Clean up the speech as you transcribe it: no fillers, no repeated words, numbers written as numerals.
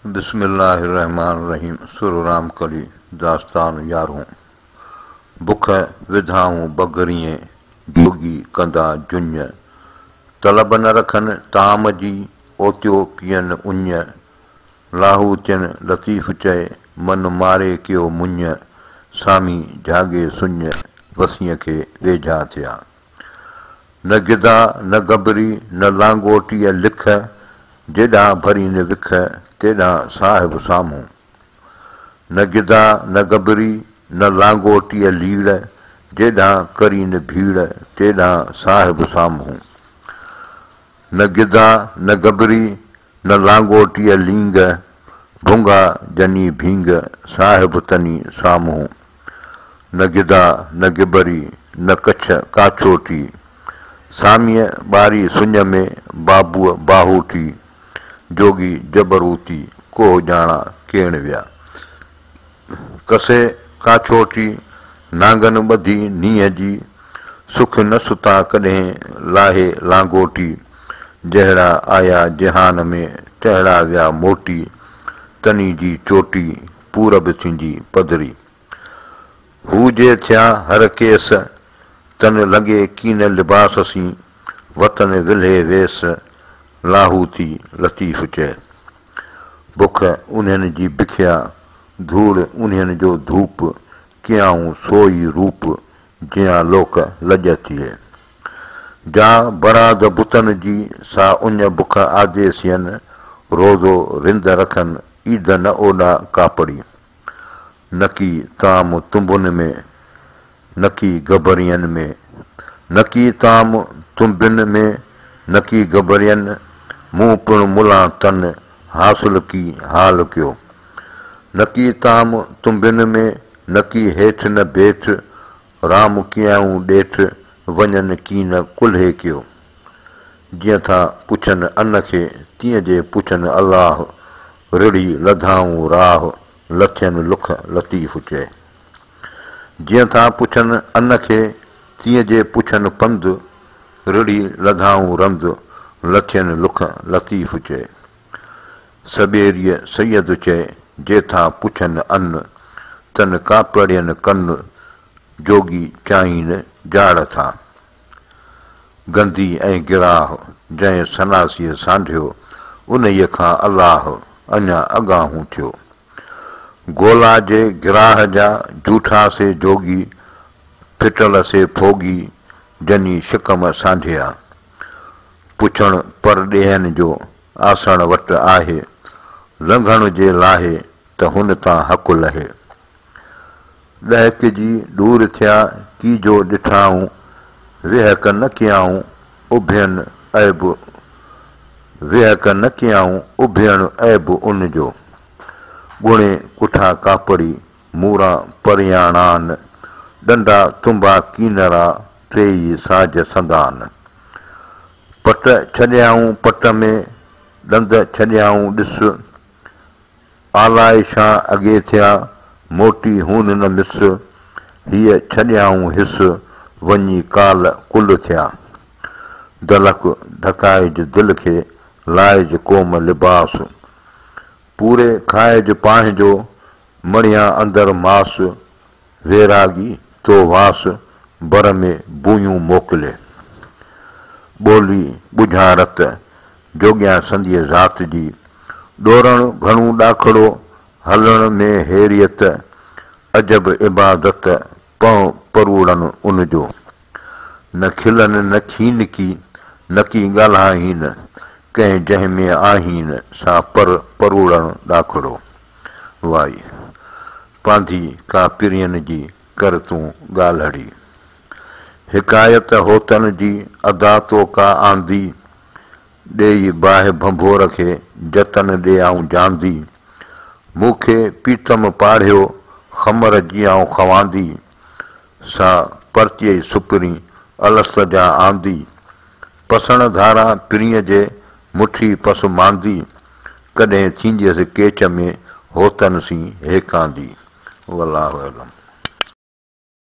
बिस्मिल्लाहिर्रहमानिर्रहीम। सुरराम कली दास्तान यारों। बुख विधाऊं बगरिए जोगी कंदा जुञ। तलब न रखनि ताम जी ओतियो पियनि उञ। लाहूतियुनि लतीफ़ चए मन मारे कयो मुञ। सामी जागे सुञ वसीअ खे वेझा थिया। न गिदा न गबरी न लांगोटीअ लिख। जेॾां भरी न विख तेॾां साहिब साम्हूं। न गिदा न गबरी न लांगोटीअ लीड़। जेॾां करी न भीड़ तेॾां साहिब साम्हूं। न गिदा न गबरी न लांगोटीअ लींग। भुंगा जनी भींग साहिब तनी साम्हूं। न गिदा न गिबरी न कच्छ काछोटी। सामीअ ॿारी सुञ में बाबूअ बाहूटी। जोगी जबरूती को ॼाणा केण विया। कसे काछोटी नांगन ॿधी नींहं जी। सुख न सुता कॾहिं लाहे लांगोटी। जहिड़ा आया जहान में तहिड़ा विया मोटी। तनी जी चोटी पूरब थींदी पधरी। हू जे थिया हर केस तन लॻे कीन लिबास सी। वतन विल्हे वेस लाहूती लतीफ़ चए। बुख उन्हनि जी बिखिया धूड़ उन्हनि जो धूप। कयाऊं सोई रूप जियां लोक लॼ थिए। जा बराद बुतन जी सा उञ बुख आदेसियनि। रोज़ो रिंद रखनि ईद न ओॾा कापड़ी। नकी ताम तुंबुनि में नकी गबरियनि में। नकी ताम तुंबियुनि में नकी गबरियनि। मूं पिणु मुला तन हासिल की हाल कयो। नकी ताम तुंबियुनि में नकी हेठि न बेठि। राम कयाऊं ॾेठि वञनि कीन कुल्हे कयो। जीअं था पुछनि अन खे तीअं जे पुछनि अलाह। रिड़ी लधाऊं राह लथियनि लुख लतीफ़ चए। जीअं था पुछनि अन खे तीअं जे पुछनि पंधु। रिड़ी लधाऊं रंध लथियनि लुख लतीफ़ चए। सबेरीअ सैयद चए जे था पुछनि अन। तन कापड़ियनि कन जोगी चाहीनि जाड़ था। गंदी ऐं गिराह जंहिं सनासीअ सांढियो उन्हीअ खां अलाह अञा अॻाहूं थियो। गोला जे गिराह जा जूठा से जोगी। फिटल से फोगी जनी शिकम सांढिया। पुछण पर ॾेहनि जो आसण वटि आहे। लंघण जे लाहे त हुन तां हक़ लहे। ॾहक जी दूर थिया की जो ॾिठाऊं। विहक न कयाऊं उभियनि ऐब विहक न कयाऊं उभियण ऐब उन जो। ॻुणे कुठा कापड़ी मूरा परियाणान। ॾंडा तुंबा कीनरा टेई साज संदान। पट छॾियाऊं पट में ॾंद छॾियाऊं ॾिस। आलाइशां अॻे थिया मोटी हून न मिस। हीअ छॾियाऊं हिस वञी काल कुल थिया। दलक ढकाइज दिलि खे लाइज कोम लिबास। पूरे खाइज पांहिंजो मणिया अंदर मास। वेरागी तो वास बर में बूयूं मोकिले। ॿोली ॿुझारत जोगियां संधीअ ज़ात जी। ॾोरण घणो ॾाखड़ो हलण में हेरियत। अजब इबादत पौ परूड़नि उन जो। न खिलनि न खीन की न की ॻाल्हाईन। कंहिं जंहिं में आहीन सा पर परूड़नि ॾाखड़ो। वाई पांधी का पिरियनि जी कर तूं ॻाल्हड़ी। हिकायत होतन जी अदा तो का आंदी। ॾेई बाहि भंभोर खे जतन ॾियाऊं जांदी। मूंखे पीतम पाढ़ियो ख़मर जियाऊं खवांदी। सा परतीअ सुपिरी अलस जा आंदी। पसण धारा पिरीअ जे मुठी पस मांदी। कॾहिं थींदियसि केच में होतन सी हेकांदी। वल्लाहु अलम।